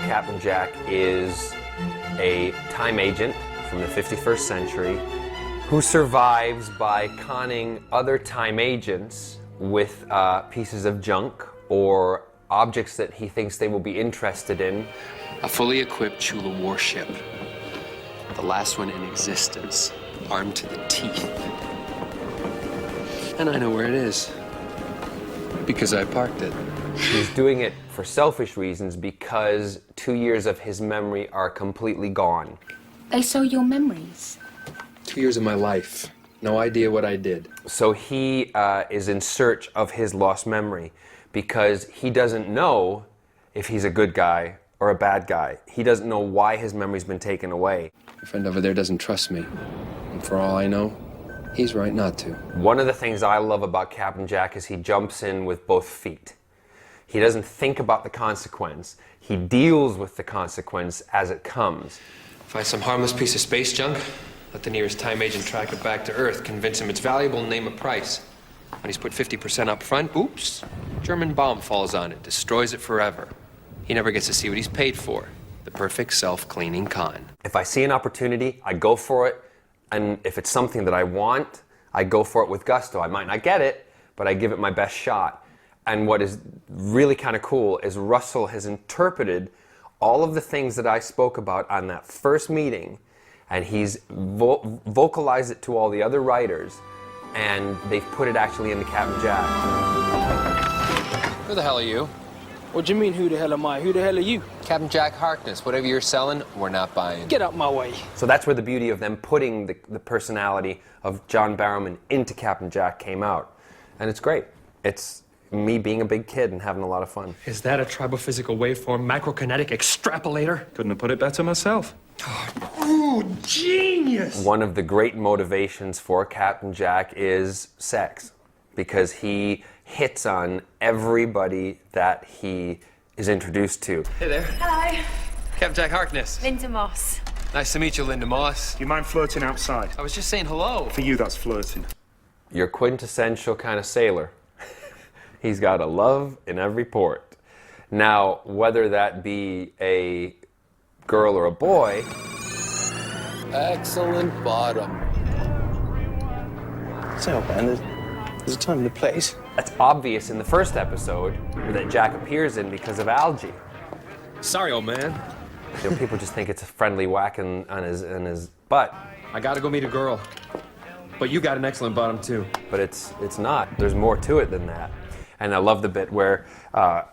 Captain Jack is a time agent from the 51st century who survives by conning other time agents with pieces of junk or objects that he thinks they will be interested in. A fully equipped Chula warship. The last one in existence, armed to the teeth. And I know where it is, because I parked it. He's doing it for selfish reasons because 2 years of his memory are completely gone. They stole your memories? 2 years of my life. No idea what I did. So he is in search of his lost memory because he doesn't know if he's a good guy or a bad guy. He doesn't know why his memory's been taken away. My friend over there doesn't trust me. And for all I know, he's right not to. One of the things I love about Captain Jack is he jumps in with both feet. He doesn't think about the consequence. He deals with the consequence as it comes. Find some harmless piece of space junk, let the nearest time agent track it back to Earth, convince him it's valuable, and name a price. When he's put 50% up front, oops, German bomb falls on it, destroys it forever. He never gets to see what he's paid for. The perfect self-cleaning con. If I see an opportunity, I go for it. And if it's something that I want, I go for it with gusto. I might not get it, but I give it my best shot. And what is really kind of cool is Russell has interpreted all of the things that I spoke about on that first meeting, and he's vocalized it to all the other writers, and they've put it actually into Captain Jack. Who the hell are you? What do you mean, who the hell am I? Who the hell are you? Captain Jack Harkness. Whatever you're selling, we're not buying. Get out my way. So that's where the beauty of them putting the personality of John Borroуmen into Captain Jack came out. And it's great. It's me being a big kid and having a lot of fun. Is that a tribophysical waveform macrokinetic extrapolator? Couldn't have put it better myself. Ooh, genius! One of the great motivations for Captain Jack is sex, because he hits on everybody that he is introduced to. Hey there. Hello. Captain Jack Harkness. Linda Moss. Nice to meet you, Linda Moss. Do you mind flirting outside? I was just saying hello. For you, that's flirting. Your quintessential kind of sailor. He's got a love in every port. Now, whether that be a girl or a boy... Excellent bottom. So, man, there's a time and a place. That's obvious in the first episode that Jack appears in because of algae. Sorry, old man. You know, people just think it's a friendly whack on his butt. I gotta go meet a girl. But you got an excellent bottom, too. But it's not. There's more to it than that. And I love the bit where I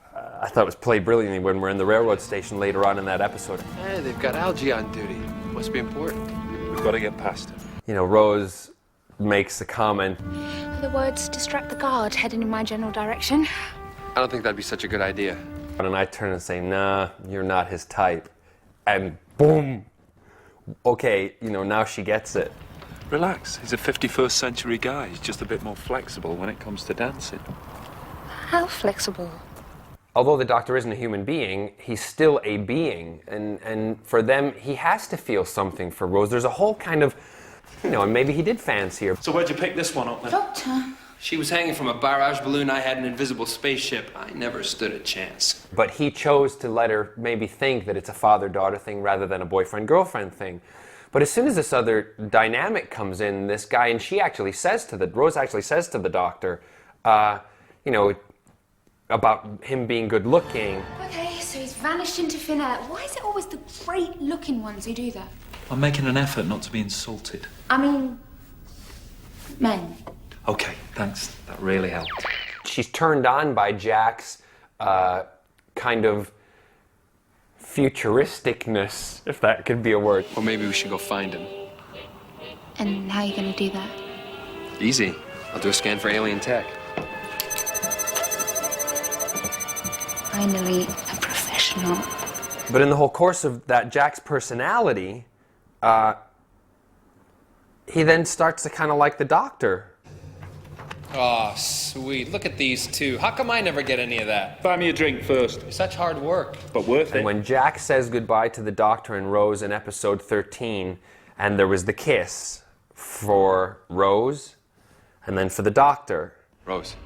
thought it was played brilliantly when we're in the railroad station later on in that episode. Hey, they've got algae on duty. Must be important. We've got to get past it. You know, Rose makes a comment. The words distract the guard heading in my general direction. I don't think that'd be such a good idea. And I turn and say, nah, you're not his type. And boom. Okay, you know, now she gets it. Relax. He's a 51st century guy. He's just a bit more flexible when it comes to dancing. How flexible? Although the Doctor isn't a human being, he's still a being. And for them, he has to feel something for Rose. There's a whole kind of, you know, and maybe he did fancy her. So where'd you pick this one up then? Doctor. She was hanging from a barrage balloon. I had an invisible spaceship. I never stood a chance. But he chose to let her maybe think that it's a father-daughter thing rather than a boyfriend-girlfriend thing. But as soon as this other dynamic comes in, this guy, and she actually says to Rose actually says to the Doctor, you know, about him being good-looking. Okay, so he's vanished into thin air. Why is it always the great-looking ones who do that? I'm making an effort not to be insulted. I mean, men. Okay, thanks. That really helped. She's turned on by Jack's kind of futuristicness, if that could be a word. Or maybe we should go find him. And how are you going to do that? Easy. I'll do a scan for alien tech. Finally, a professional. But in the whole course of that Jack's personality, he then starts to kind of like the Doctor. Oh, sweet. Look at these two. How come I never get any of that? Buy me a drink first. Such hard work. But worth it. And when Jack says goodbye to the Doctor and Rose in episode 13, And there was the kiss for Rose, and then for the doctor. Rose.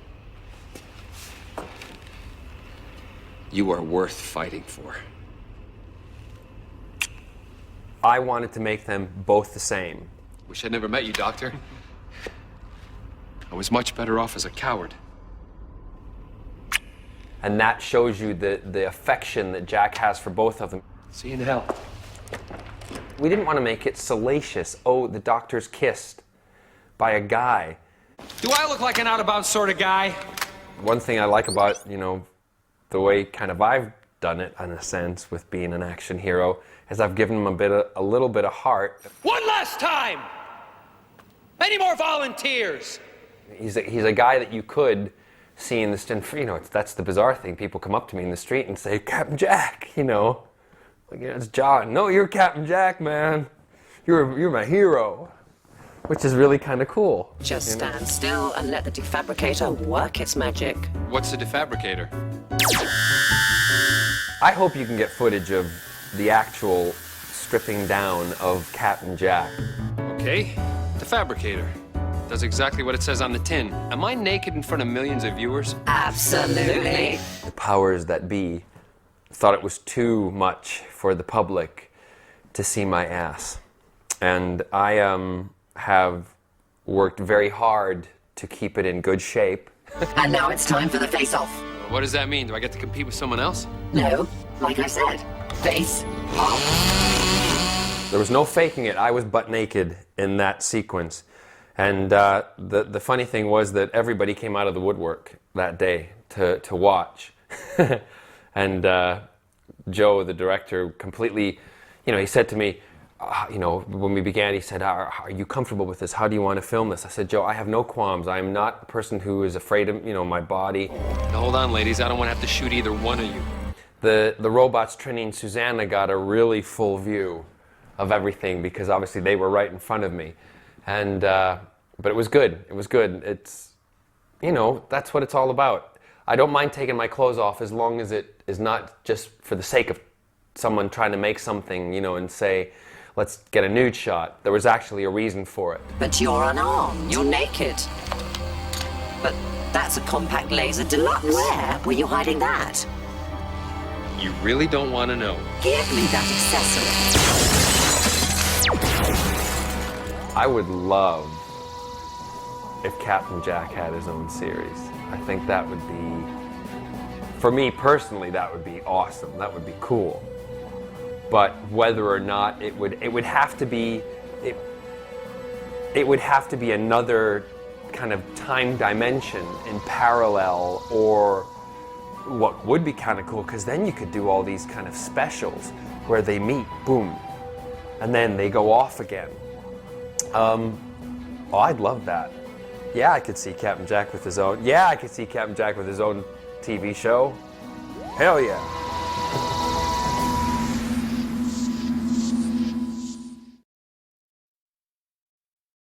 You are worth fighting for. I wanted to make them both the same. Wish I'd never met you, Doctor. I was much better off as a coward. And that shows you the affection that Jack has for both of them. See you in hell. We didn't want to make it salacious. Oh, the doctor's kissed by a guy. Do I look like an out-of-bounds sort of guy? One thing I like about, you know, the way kind of I've done it, in a sense, with being an action hero, is I've given him a little bit of heart. One last time! Any more volunteers? He's a guy that you could see in the, you know, that's the bizarre thing. People come up to me in the street and say, Captain Jack, you know. Like, yeah, it's John. No, you're Captain Jack, man. You're my hero. Which is really kind of cool. Just stand still and let the defabricator work its magic. What's the defabricator? I hope you can get footage of the actual stripping down of Captain Jack. Okay, defabricator. Does exactly what it says on the tin. Am I naked in front of millions of viewers? Absolutely. The powers that be thought it was too much for the public to see my ass. And I have worked very hard to keep it in good shape. And now it's time for the face-off. What does that mean? Do I get to compete with someone else? No, like I said, face-off. There was no faking it. I was butt naked in that sequence. And the funny thing was that everybody came out of the woodwork that day to watch. And Joe, the director, completely, you know, he said to me, you know, when we began, he said, are you comfortable with this? How do you want to film this? I said, Joe, I have no qualms. I am not a person who is afraid of, you know, my body. Now, hold on, ladies. I don't want to have to shoot either one of you. The robots, Trini and Susanna, got a really full view of everything because obviously they were right in front of me. And, but it was good. It was good. It's, you know, that's what it's all about. I don't mind taking my clothes off as long as it is not just for the sake of someone trying to make something, you know, and say, let's get a nude shot. There was actually a reason for it. But you're unarmed. You're naked. But that's a compact laser deluxe. Where were you hiding that? You really don't want to know. Give me that accessory. I would love if Captain Jack had his own series. I think that would be, for me personally, that would be awesome. That would be cool. But whether or not it would have to be, it would have to be another kind of time dimension in parallel, or what would be kind of cool, because then you could do all these kind of specials where they meet, boom, and then they go off again. Oh, I'd love that. Yeah, I could see Captain Jack with his own. Yeah, I could see Captain Jack with his own TV show. Hell yeah.